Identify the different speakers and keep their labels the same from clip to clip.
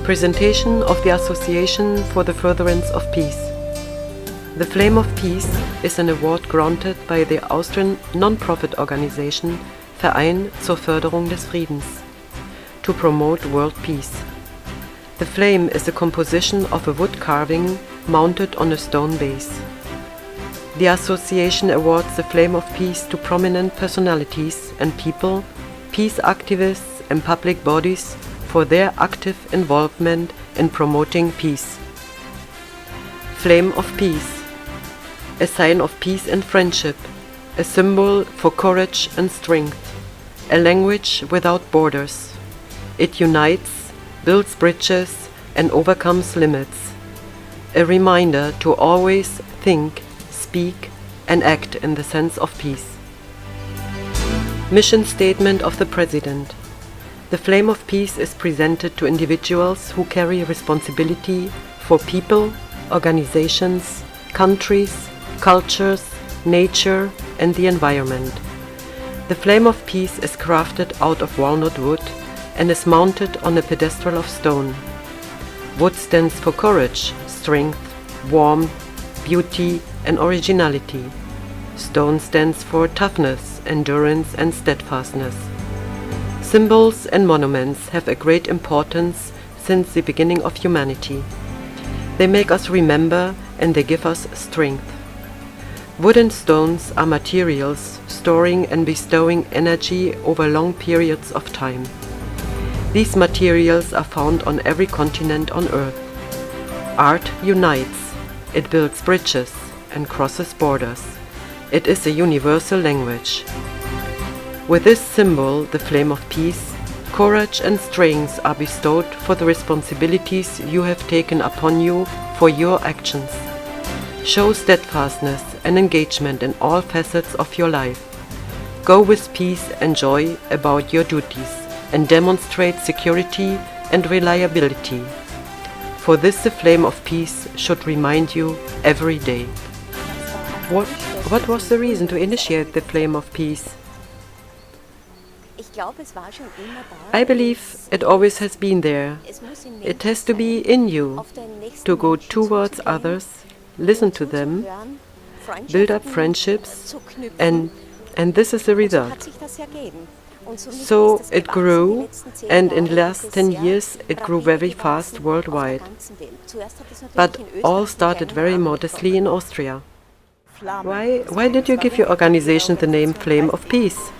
Speaker 1: Presentation of the Association for the Furtherance of Peace. The Flame of Peace is an award granted by the Austrian non-profit organization Verein zur Förderung des Friedens to promote world peace. The flame is a composition of a wood carving mounted on a stone base. The association awards the Flame of Peace to prominent personalities and people, peace activists and public bodies for their active involvement in promoting peace. Flame of Peace, a sign of peace and friendship, a symbol for courage and strength, a language without borders. It unites, builds bridges, and overcomes limits. A reminder to always think, speak, and act in the sense of peace. Mission Statement of the President. The Flame of Peace is presented to individuals who carry responsibility for people, organizations, countries, cultures, nature, and the environment. The Flame of Peace is crafted out of walnut wood and is mounted on a pedestal of stone. Wood stands for courage, strength, warmth, beauty, and originality. Stone stands for toughness, endurance, and steadfastness. Symbols and monuments have a great importance since the beginning of humanity. They make us remember and they give us strength. Wood and stones are materials storing and bestowing energy over long periods of time. These materials are found on every continent on Earth. Art unites, it builds bridges and crosses borders. It is a universal language. With this symbol, the Flame of Peace, courage and strength are bestowed for the responsibilities you have taken upon you for your actions. Show steadfastness and engagement in all facets of your life. Go with peace and joy about your duties and demonstrate security and reliability. For this, the Flame of Peace should remind you every day. What was the reason to initiate the Flame of Peace? I believe it always has been there. It has to be in you, to go towards others, listen to them, build up friendships, and this is the result. So it grew, and in the last 10 years it grew very fast worldwide. But all started very modestly in Austria. Why did you give your organization the name Flame of Peace?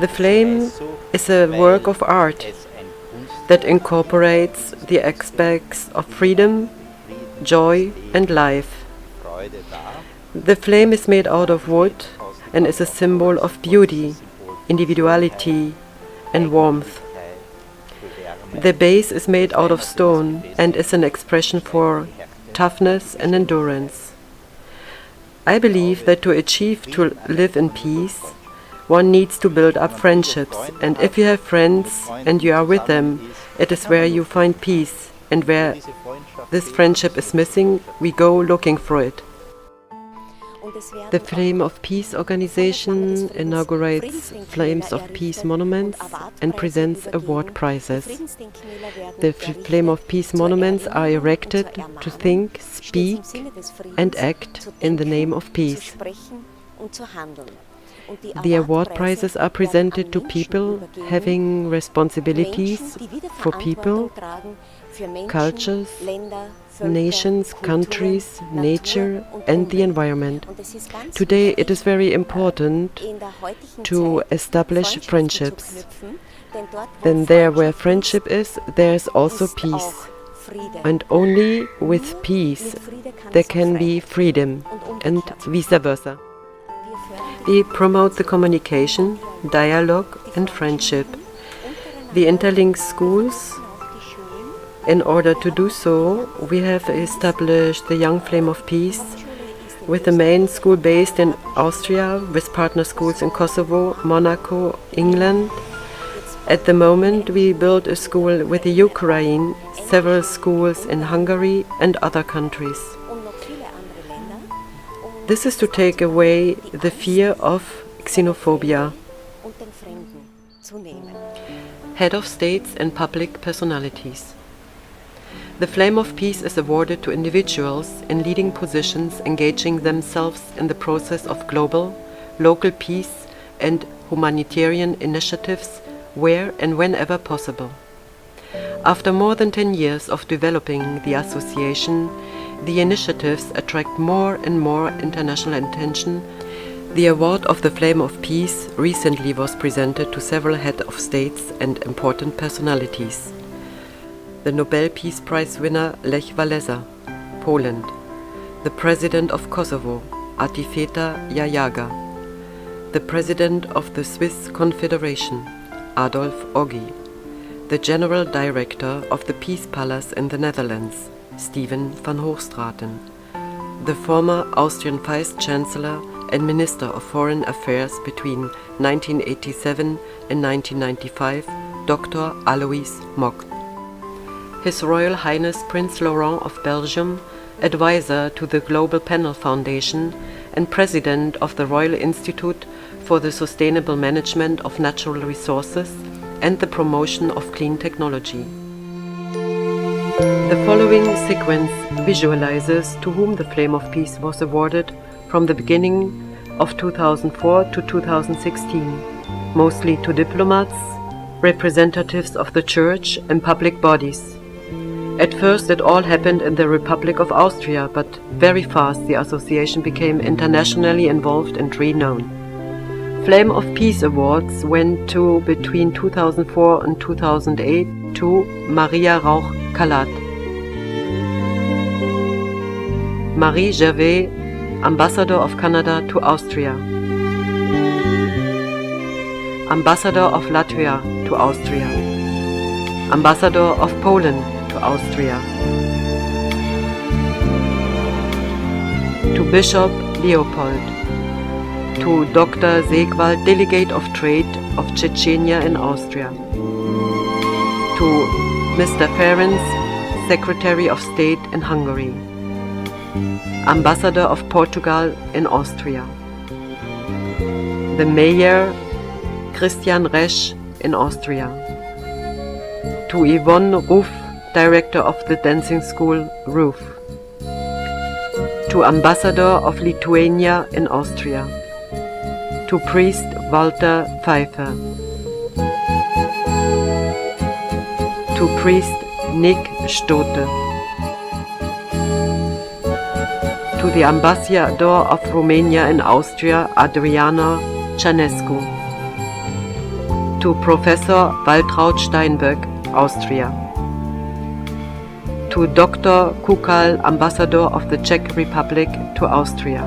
Speaker 1: The flame is a work of art that incorporates the aspects of freedom, joy, and life. The flame is made out of wood and is a symbol of beauty, individuality, and warmth. The base is made out of stone and is an expression for toughness and endurance. I believe that to live in peace, one needs to build up friendships, and if you have friends and you are with them, it is where you find peace, and where this friendship is missing, we go looking for it. The Flame of Peace organization inaugurates Flames of Peace monuments and presents award prizes. The Flame of Peace monuments are erected to think, speak, and act in the name of peace. The award prizes are presented to people having responsibilities for people, cultures, nations, countries, nature, and the environment. Today it is very important to establish friendships. Then there where friendship is, there is also peace. And only with peace there can be freedom, and vice versa. We promote the communication, dialogue, and friendship. We interlink schools. In order to do so, we have established the Young Flame of Peace with the main school based in Austria, with partner schools in Kosovo, Monaco, England. At the moment, we build a school with the Ukraine, several schools in Hungary and other countries. This is to take away the fear of xenophobia. Head of states and public personalities. The Flame of Peace is awarded to individuals in leading positions engaging themselves in the process of global, local peace and humanitarian initiatives where and whenever possible. After more than 10 years of developing the association, the initiatives attract more and more international attention. The award of the Flame of Peace recently was presented to several heads of states and important personalities. The Nobel Peace Prize winner Lech Walesa, Poland, the President of Kosovo, Atifeta Jajaga, the President of the Swiss Confederation, Adolf Ogi, the General Director of the Peace Palace in the Netherlands, Steven van Hoogstraten, the former Austrian Vice Chancellor and Minister of Foreign Affairs between 1987 and 1995, Dr. Alois Mock, His Royal Highness Prince Laurent of Belgium, advisor to the Global Panel Foundation and President of the Royal Institute for the Sustainable Management of Natural Resources and the Promotion of Clean Technology. The following sequence visualizes to whom the Flame of Peace was awarded from the beginning of 2004 to 2016, mostly to diplomats, representatives of the Church and public bodies. At first it all happened in the Republic of Austria, but very fast the association became internationally involved and renowned. Flame of Peace Awards went to, between 2004 and 2008, to Maria Rauch-Kallad, Marie Gervais, Ambassador of Canada to Austria, Ambassador of Latvia to Austria, Ambassador of Poland to Austria, to Bishop Leopold, to Dr. Segwald, Delegate of Trade of Chechnya in Austria, to Mr. Ferenc, Secretary of State in Hungary, Ambassador of Portugal in Austria, the Mayor Christian Resch in Austria, to Yvonne Ruf, Director of the dancing school Ruf, to Ambassador of Lithuania in Austria, to Priest Walter Pfeiffer, to Priest Nick Stote, to the Ambassador of Romania in Austria, Adriana Cianescu, to Professor Waltraud Steinböck, Austria, to Dr. Kukal, Ambassador of the Czech Republic to Austria,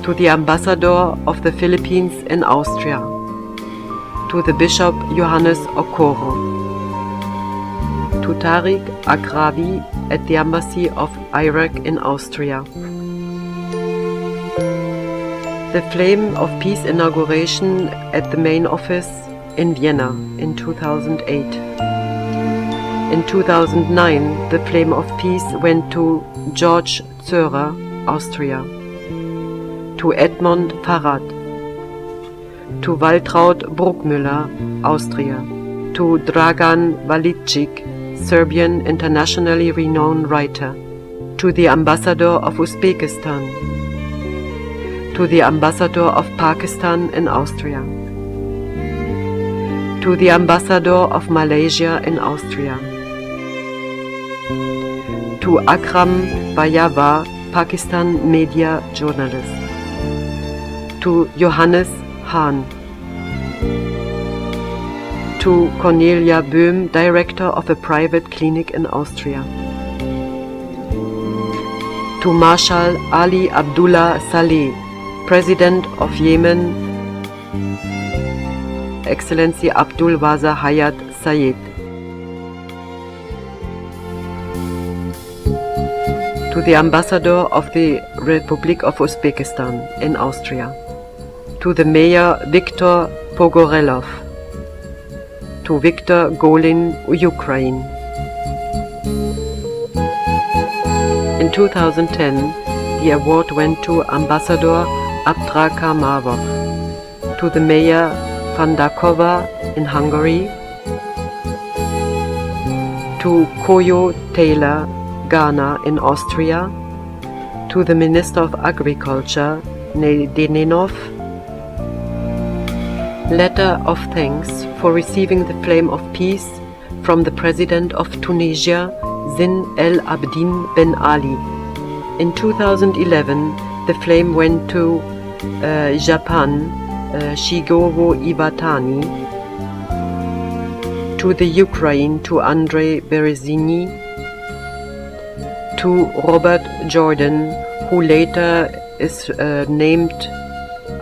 Speaker 1: to the Ambassador of the Philippines in Austria, to the Bishop Johannes Okoro, to Tariq Akrawi at the Embassy of Iraq in Austria. The Flame of Peace inauguration at the main office in Vienna in 2008. In 2009, the Flame of Peace went to George Zörer, Austria, to Edmond Farad, to Waltraud Bruckmüller, Austria, to Dragan Valicic, Serbian internationally renowned writer, to the Ambassador of Uzbekistan, to the Ambassador of Pakistan in Austria, to the Ambassador of Malaysia in Austria, to Akram Bayawa, Pakistan media journalist, to Johannes Hahn, to Cornelia Böhm, director of a private clinic in Austria, to Marshal Ali Abdullah Saleh, President of Yemen, Excellency Abdul Wasa Hayat Sayed, to the Ambassador of the Republic of Uzbekistan in Austria, to the Mayor Viktor Pogorelov, to Viktor Golin, Ukraine. In 2010, the award went to Ambassador Abdrakamavov, to the Mayor Fandakova in Hungary, to Koyo Taylor, Ghana in Austria, to the Minister of Agriculture, Denenov, letter of thanks for receiving the Flame of Peace from the President of Tunisia, Zine El Abidine Ben Ali. In 2011, the flame went to Japan, Shigeru Iwatani, to the Ukraine, to Andrei Berezini, to Robert Jordan, who later is named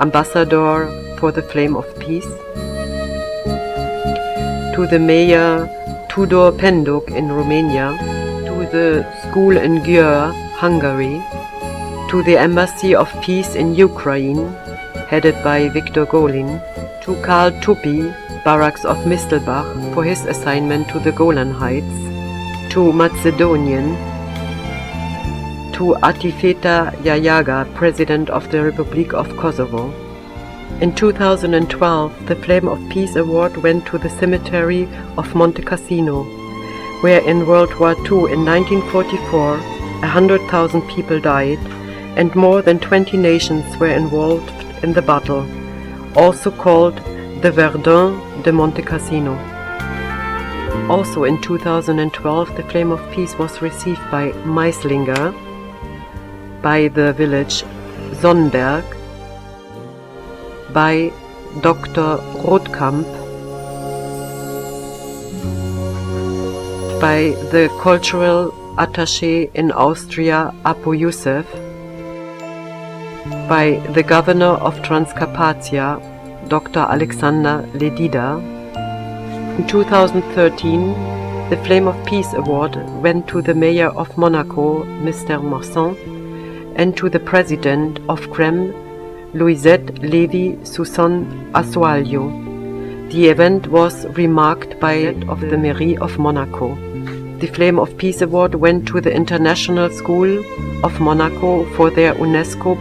Speaker 1: Ambassador for the Flame of Peace, to the Mayor Tudor Penduk in Romania, to the school in Győr, Hungary, to the Embassy of Peace in Ukraine, headed by Viktor Golin, to Karl Tupy, Barracks of Mistelbach, for his assignment to the Golan Heights, to Macedonian, to Atifeta Yayaga, President of the Republic of Kosovo. In 2012, the Flame of Peace Award went to the cemetery of Monte Cassino, where in World War II in 1944, 100,000 people died and more than 20 nations were involved in the battle, also called the Verdun de Monte Cassino. Also in 2012, the Flame of Peace was received by Meislinger, by the village Sonnenberg, by Dr. Rothkamp, by the cultural attaché in Austria, Apo Youssef, by the governor of Transcarpathia, Dr. Alexander Ledida. In 2013, the Flame of Peace Award went to the mayor of Monaco, Mr. Morsan, and to the president of CREM, Louisette Lévy-Soussan Assoalio. The event was remarked by the of the Mairie of Monaco. The Flame of Peace Award went to the International School of Monaco for their UNESCO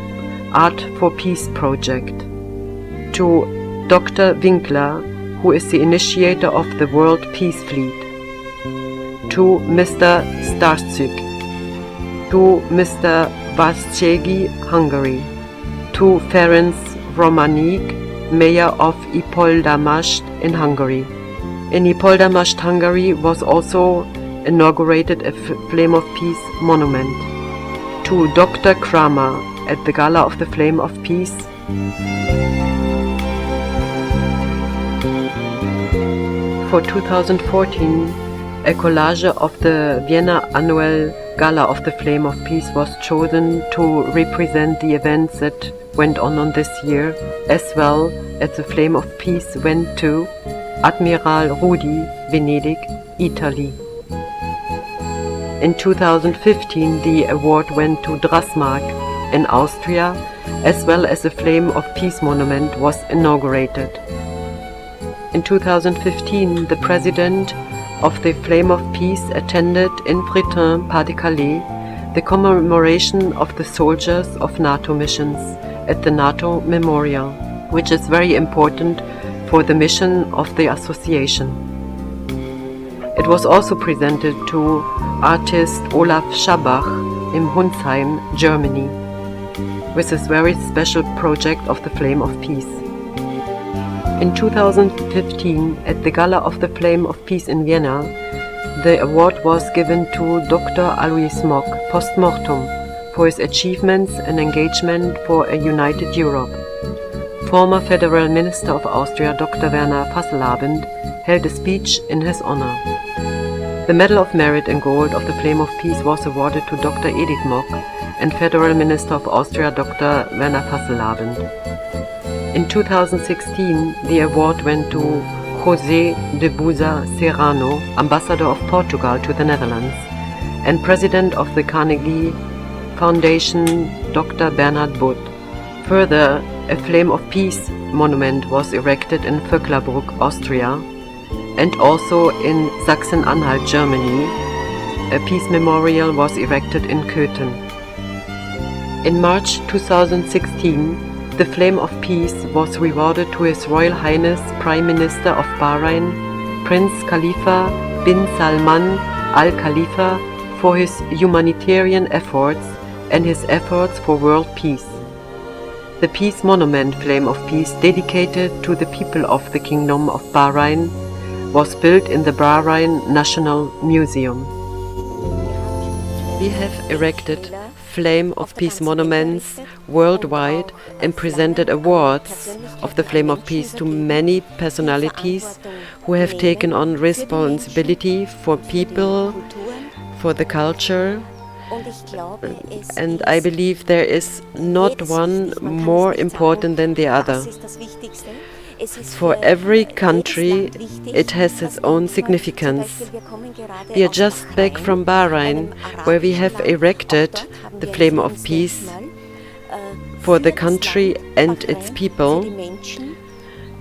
Speaker 1: Art for Peace project, to Dr. Winkler, who is the initiator of the World Peace Fleet, to Mr. Starczyk, to Mr. Vaszczegi, Hungary, to Ferenc Romanik, mayor of Ipoldamast in Hungary. In Ipoldamast, Hungary was also inaugurated a Flame of Peace monument. To Dr. Kramer at the Gala of the Flame of Peace, for 2014, a collage of the Vienna Annual Gala of the Flame of Peace was chosen to represent the events that went on this year, as well as the Flame of Peace went to Admiral Rudi, Venedig, Italy. In 2015, the award went to Drasmark in Austria, as well as the Flame of Peace monument was inaugurated. In 2015, the president of the Flame of Peace attended in Fréthun-Pas-de-Calais the commemoration of the soldiers of NATO missions at the NATO Memorial, which is very important for the mission of the association. It was also presented to artist Olaf Schabach in Hunsheim, Germany, with this very special project of the Flame of Peace. In 2015, at the Gala of the Flame of Peace in Vienna, the award was given to Dr. Alois Mock, post-mortem, for his achievements and engagement for a united Europe. Former Federal Minister of Austria, Dr. Werner Fasselabend, held a speech in his honor. The Medal of Merit in Gold of the Flame of Peace was awarded to Dr. Edith Mock and Federal Minister of Austria, Dr. Werner Fasselabend. In 2016, the award went to José de Buza Serrano, Ambassador of Portugal to the Netherlands, and President of the Carnegie Foundation, Dr. Bernhard Butt. Further, a Flame of Peace monument was erected in Vöcklerbruck, Austria, and also in Sachsen-Anhalt, Germany. A peace memorial was erected in Köthen. In March 2016, the Flame of Peace was rewarded to His Royal Highness Prime Minister of Bahrain, Prince Khalifa bin Salman Al-Khalifa for his humanitarian efforts and his efforts for world peace. The Peace Monument Flame of Peace, dedicated to the people of the Kingdom of Bahrain, was built in the Bahrain National Museum. We have erected Flame of Peace monuments worldwide and presented awards of the Flame of Peace to many personalities who have taken on responsibility for people, for the culture, and I believe there is not one more important than the other. For every country, it has its own significance. We are just back from Bahrain, where we have erected the Flame of Peace for the country and its people.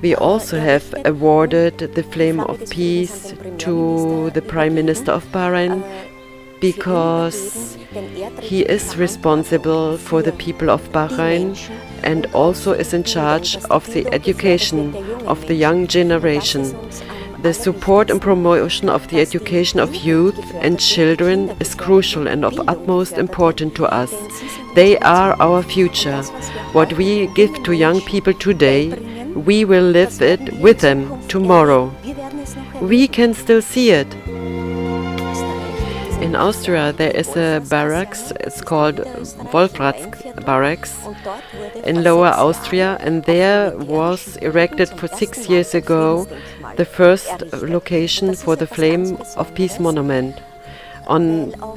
Speaker 1: We also have awarded the Flame of Peace to the Prime Minister of Bahrain because he is responsible for the people of Bahrain and also is in charge of the education of the young generation. The support and promotion of the education of youth and children is crucial and of utmost importance to us. They are our future. What we give to young people today, we will live it with them tomorrow. We can still see it. In Austria there is a barracks, it's called Wolfratz Barracks in Lower Austria, and there was erected for 6 years ago the first location for the Flame of Peace monument.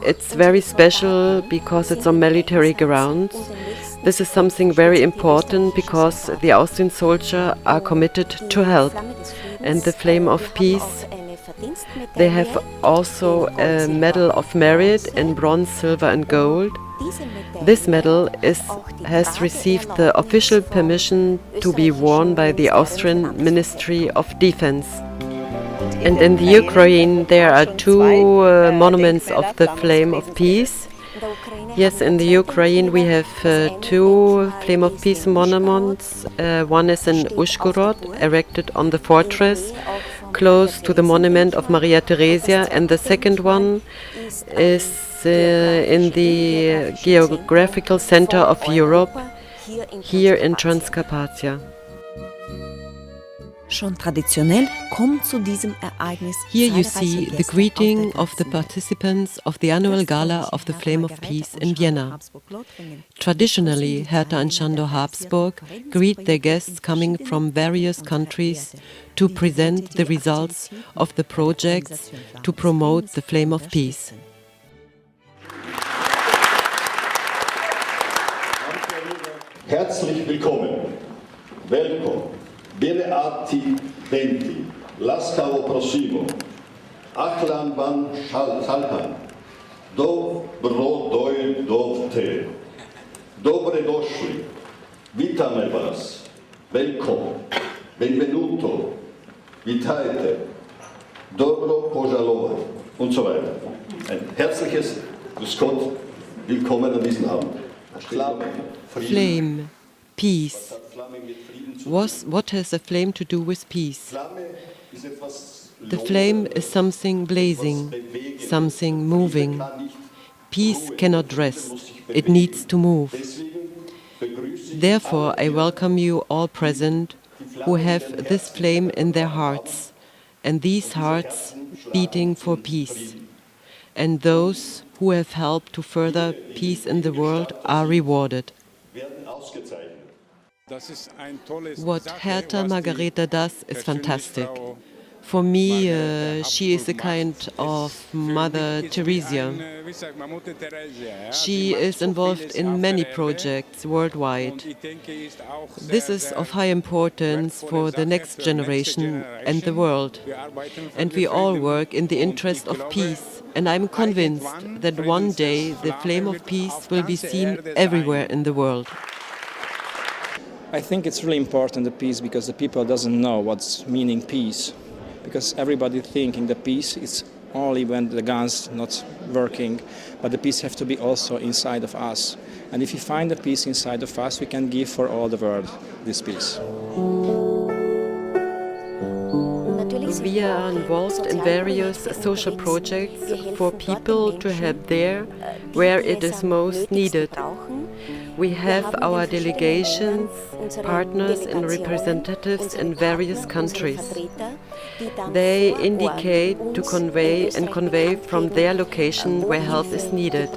Speaker 1: It's very special because it's on military grounds. This is something very important because the Austrian soldiers are committed to help, and the Flame of Peace, they have also a Medal of Merit in bronze, silver and gold. This medal has received the official permission to be worn by the Austrian Ministry of Defense. And in the Ukraine there are two monuments of the Flame of Peace. Yes, in the Ukraine we have two Flame of Peace monuments. One is in Uzhhorod, erected on the fortress close to the monument of Maria Theresia, and the second one is in the geographical center of Europe, here in Transcarpathia.
Speaker 2: Schon traditionell kommt zu diesem Ereignis.
Speaker 1: Here you see the greeting of the participants of the annual gala of the Flame of Peace in Vienna. Traditionally, Hertha and Schandor Habsburg greet their guests coming from various countries to present the results of the projects to promote the Flame of Peace.
Speaker 3: Herzlich willkommen. Welcome. Beneati Benti, Laskavo Prosimo, Achlan Ban Shalhan, Dobro Doj Dovte, Dobre došli, Vitame vas, Welcome, Benvenuto, Vitajte, Dobro požalovat und so weiter. Ein herzliches Grüß Gott, willkommen an diesem Abend.
Speaker 1: Flame, peace. What has a flame to do with peace? The flame is something blazing, something moving. Peace cannot rest, it needs to move. Therefore, I welcome you all present who have this flame in their hearts, and these hearts beating for peace. And those who have helped to further peace in the world are rewarded. What Hertha Margareta does is fantastic. For me, she is a kind of Mother Teresa. She is involved in many projects worldwide. This is of high importance for the next generation and the world. And we all work in the interest of peace. And I'm convinced that one day the Flame of Peace will be seen everywhere in the world.
Speaker 4: I think it's really important, the peace, because the people doesn't know what's meaning peace. Because everybody thinking the peace is only when the guns not working, but the peace have to be also inside of us. And if we find the peace inside of us, we can give for all the world this peace.
Speaker 1: We are involved in various social projects for people to help there where it is most needed. We have our delegations, partners and representatives in various countries. They indicate to convey from their location where help is needed.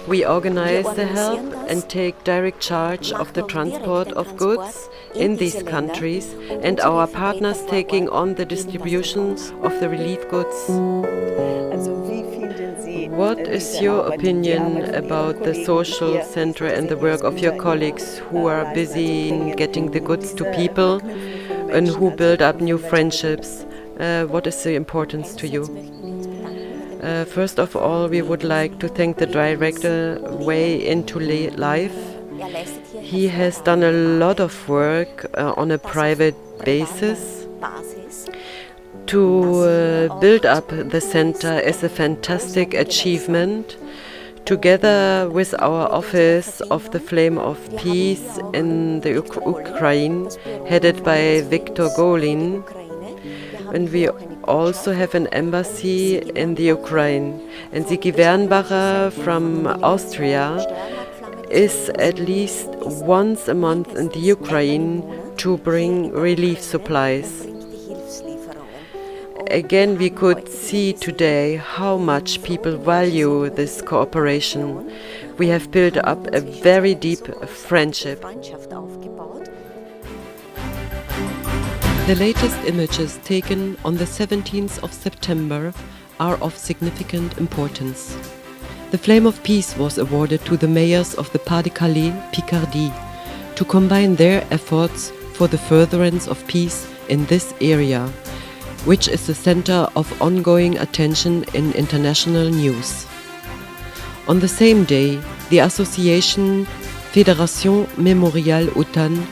Speaker 1: We organize the help and take direct charge of the transport of goods in these countries, and our partners taking on the distribution of the relief goods. What is your opinion about the social center and the work of your colleagues who are busy in getting the goods to people and who build up new friendships? What is the importance to you? First of all, we would like to thank the director Way into Life. He has done a lot of work on a private basis. To build up the center is a fantastic achievement. Together with our Office of the Flame of Peace in the Ukraine, headed by Viktor Golin, and we also have an embassy in the Ukraine. And Sigi Wernbacher from Austria is at least once a month in the Ukraine to bring relief supplies. Again, we could see today how much people value this cooperation. We have built up a very deep friendship. The latest images taken on the 17th of September are of significant importance. The Flame of Peace was awarded to the mayors of the Pas-de-Calais, Picardie, to combine their efforts for the furtherance of peace in this area, which is the center of ongoing attention in international news. On the same day, the association Fédération Mémoriale OTAN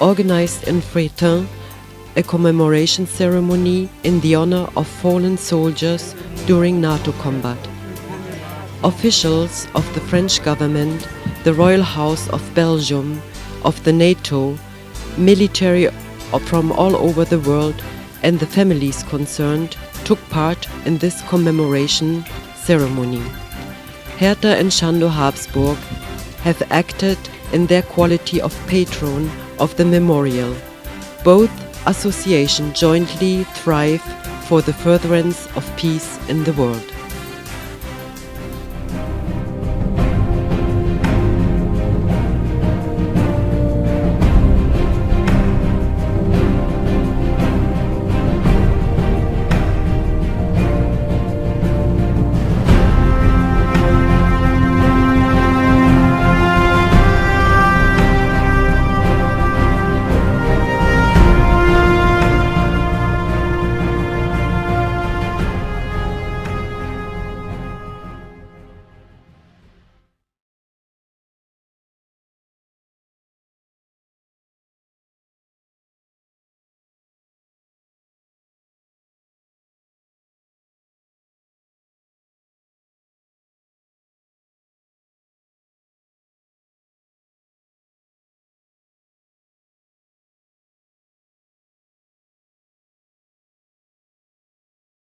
Speaker 1: organized in Fréthun a commemoration ceremony in the honor of fallen soldiers during NATO combat. Officials of the French government, the Royal House of Belgium, of the NATO, military from all over the world, and the families concerned took part in this commemoration ceremony. Hertha and Schando Habsburg have acted in their quality of patron of the memorial. Both associations jointly thrive for the furtherance of peace in the world.